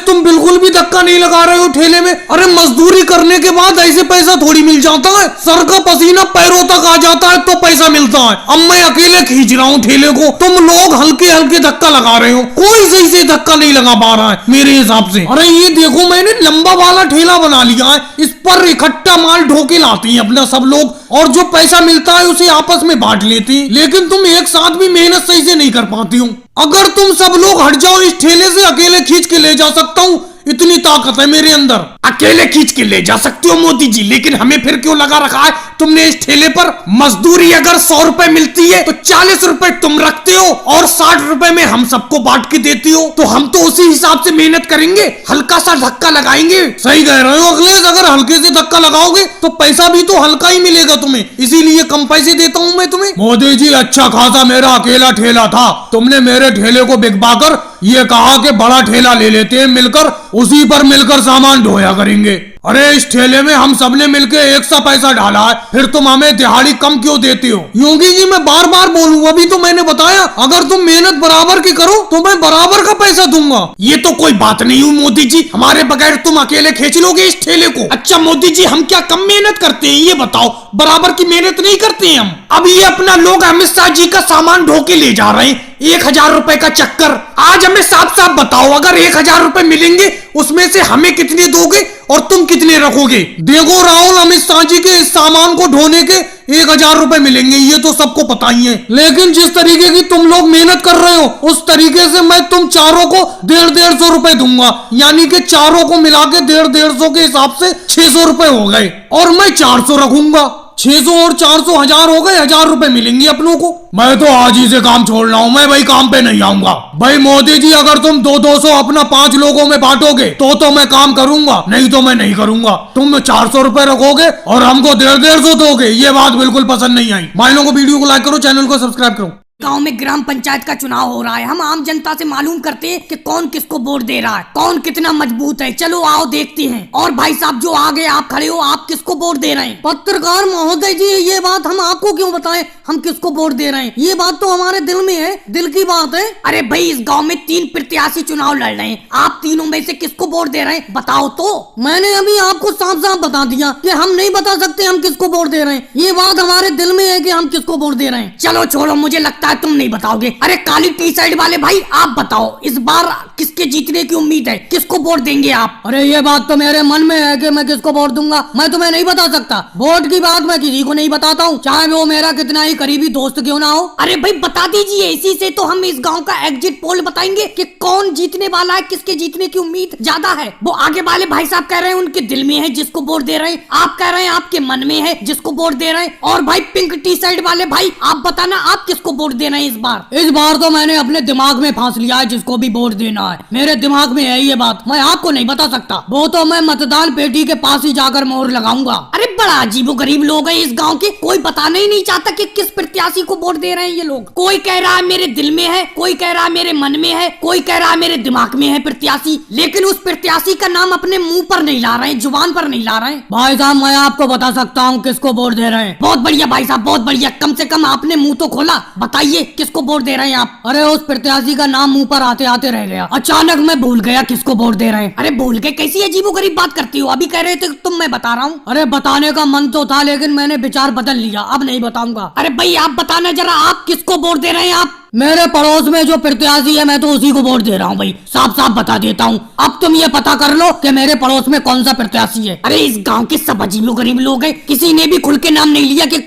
तुम बिल्कुल भी धक्का नहीं लगा रहे हो ठेले में। अरे मजदूरी करने के बाद ऐसे पैसा थोड़ी मिल जाता है, सर का पसीना पैरों तक आ जाता है तो पैसा मिलता है। अब मैं अकेले खींच रहा हूँ ठेले को, तुम लोग हल्के हल्के धक्का लगा रहे हो, कोई सही से धक्का नहीं लगा पा रहा है मेरे हिसाब से। अरे ये देखो मैंने लंबा वाला ठेला बना लिया है, इस पर इकट्ठा माल ढोके लाते हैं अपना सब लोग, और जो पैसा मिलता है उसे आपस में बांट लेते हैं। लेकिन तुम एक साथ भी मेहनत सही से नहीं कर पाती हो। अगर तुम सब लोग हट जाओ इस ठेले से, अकेले खींच के ले जा सकता हूँ, इतनी ताकत है मेरे अंदर। अकेले खींच के ले जा सकते हो मोदी जी, लेकिन हमें फिर क्यों लगा रखा है तुमने इस ठेले पर? मजदूरी अगर 100 रुपए मिलती है तो 40 रुपए तुम रखते हो और 60 रुपए में हम सबको बांट के देती हो, तो हम तो उसी हिसाब से मेहनत करेंगे, हल्का सा धक्का लगाएंगे। सही कह रहे हो अखिलेश, अगर हल्के से धक्का लगाओगे तो पैसा भी तो हल्का ही मिलेगा तुम्हें, इसीलिए कम पैसे देता हूँ मैं तुम्हें। मोदी जी अच्छा खासा मेरा अकेला ठेला था, तुमने मेरे ठेले को बिकवा कर ये कहा कि बड़ा ठेला ले लेते हैं मिलकर, उसी पर मिलकर सामान ढोया करेंगे। अरे इस ठेले में हम सबने मिलके एक सा पैसा डाला है, फिर तुम हमें दिहाड़ी कम क्यों देती हो? योगी जी मैं बार बार बोलूं, अभी तो मैंने बताया अगर तुम मेहनत बराबर की करो तो मैं बराबर का पैसा दूंगा। ये तो कोई बात नहीं हुई मोदी जी, हमारे बगैर तुम अकेले खींच लोगे इस ठेले को? अच्छा मोदी जी हम क्या कम मेहनत करते हैं ये बताओ, बराबर की मेहनत नहीं करते हैं हम। अब ये अपना लोग अमित शाह जी का सामान ढो के ले जा रहे हैं, 1000 रुपए का चक्कर। आज हमें साफ साफ बताओ, अगर 1000 रुपए मिलेंगे उसमें से हमें कितने दोगे और तुम कितने रखोगे? देखो राहुल, अमित शाह जी के इस सामान को ढोने के 1000 रुपए मिलेंगे, ये तो सबको पता ही है, लेकिन जिस तरीके की तुम लोग मेहनत कर रहे हो उस तरीके से मैं तुम चारों को 150 रुपए दूंगा, यानी कि चारों को मिला के 150 के हिसाब से 600 रुपए हो गए, और मैं 400 रखूंगा। 600 और 400 1000 हो गए, 1000 रुपए मिलेंगे अपनों को। मैं तो आज ही से काम छोड़ रहा हूँ, मैं भाई काम पे नहीं आऊंगा। भाई मोदी जी अगर तुम 200 अपना 5 लोगों में बांटोगे तो मैं काम करूंगा, नहीं तो मैं नहीं करूंगा। तुम 400 रुपए रखोगे और हमको 150 दोगे, ये बात बिल्कुल पसंद नहीं आई। भाई लोगों को वीडियो को लाइक करो, चैनल को सब्सक्राइब करो। गांव में ग्राम पंचायत का चुनाव हो रहा है, हम आम जनता से मालूम करते हैं कि कौन किसको वोट दे रहा है, कौन कितना मजबूत है। चलो आओ देखते हैं। और भाई साहब जो आगे आप खड़े हो, आप किसको वोट दे रहे हैं? पत्रकार महोदय जी ये बात हम आपको क्यों बताएं हम किसको वोट दे रहे हैं? ये बात तो हमारे दिल में है, दिल की बात है। अरे भाई इस गाँव में 3 प्रत्याशी चुनाव लड़ रहे हैं, आप तीनों में से किसको वोट दे रहे हैं बताओ तो। मैंने अभी आपको साफ साफ बता दिया कि हम नहीं बता सकते हम किसको वोट दे रहे हैं, ये बात हमारे दिल में है कि हम किसको वोट दे रहे हैं। चलो छोड़ो, मुझे लगता है तुम नहीं बताओगे। अरे काली टी शर्ट वाले भाई आप बताओ, इस बार किसके जीतने की उम्मीद है, किसको वोट देंगे आप? अरे ये बात तो मेरे मन में है कि मैं किसको वोट दूंगा, मैं तुम्हें नहीं बता सकता। वोट की बात मैं किसी को नहीं बताता हूँ, चाहे वो मेरा कितना ही करीबी दोस्त क्यों ना हो। अरे भाई बता दीजिए, इसी से तो हम इस गाँव का एग्जिट पोल बताएंगे कि कौन जीतने वाला है, किसके जीतने की उम्मीद ज्यादा है। वो आगे वाले भाई साहब कह रहे हैं उनके दिल में है जिसको वोट दे रहे हैं, आप कह रहे हैं आपके मन में है जिसको वोट दे रहे हैं। और भाई पिंक टी शर्ट वाले भाई आप बताना आप किसको वोट दे रहे हैं इस बार? इस बार तो मैंने अपने दिमाग में फांस लिया है जिसको भी वोट देना है, मेरे दिमाग में है ये बात, मैं आपको नहीं बता सकता। वो तो मैं मतदान पेटी के पास ही जाकर मोहर लगाऊंगा। अरे बड़ा अजीबो गरीब लोग हैं इस गांव के, कोई बताना ही नहीं चाहता कि किस प्रत्याशी को वोट दे रहे हैं ये लोग। कोई कह रहा है मेरे दिल में है, कोई कह रहा है मेरे मन में है, कोई कह रहा है मेरे दिमाग में है प्रत्याशी, लेकिन उस प्रत्याशी का नाम अपने मुंह पर नहीं ला रहे हैं, जुबान पर नहीं ला रहे हैं। भाई साहब मैं आपको बता सकता हूँ किसको वोट दे रहे हैं। बहुत बढ़िया भाई साहब, बहुत बढ़िया, कम से कम आपने मुंह तो खोला, बताइए किसको वोट दे रहे हैं आप? अरे उस प्रत्याशी का नाम मुंह पर आते आते रह गया, अचानक मैं भूल गया किसको वोट दे रहे हैं। अरे भूल गए? कैसी अजीबोगरीब बात करती हो, अभी कह रहे थे तुम, मैं बता रहा हूँ। अरे बताने का मन तो था लेकिन मैंने विचार बदल लिया, अब नहीं बताऊंगा। अरे भाई आप बताना जरा, आप किसको वोट दे रहे हैं? आप मेरे पड़ोस में जो प्रत्याशी है मैं तो उसी को वोट दे रहा हूँ भाई, साफ साफ बता देता हूँ। अब तुम ये पता कर लो कि मेरे पड़ोस में कौन सा प्रत्याशी है। अरे इस गाँव के सब अजीबो गरीब लोग हैं, किसी ने भी खुल के नाम नहीं लिया कि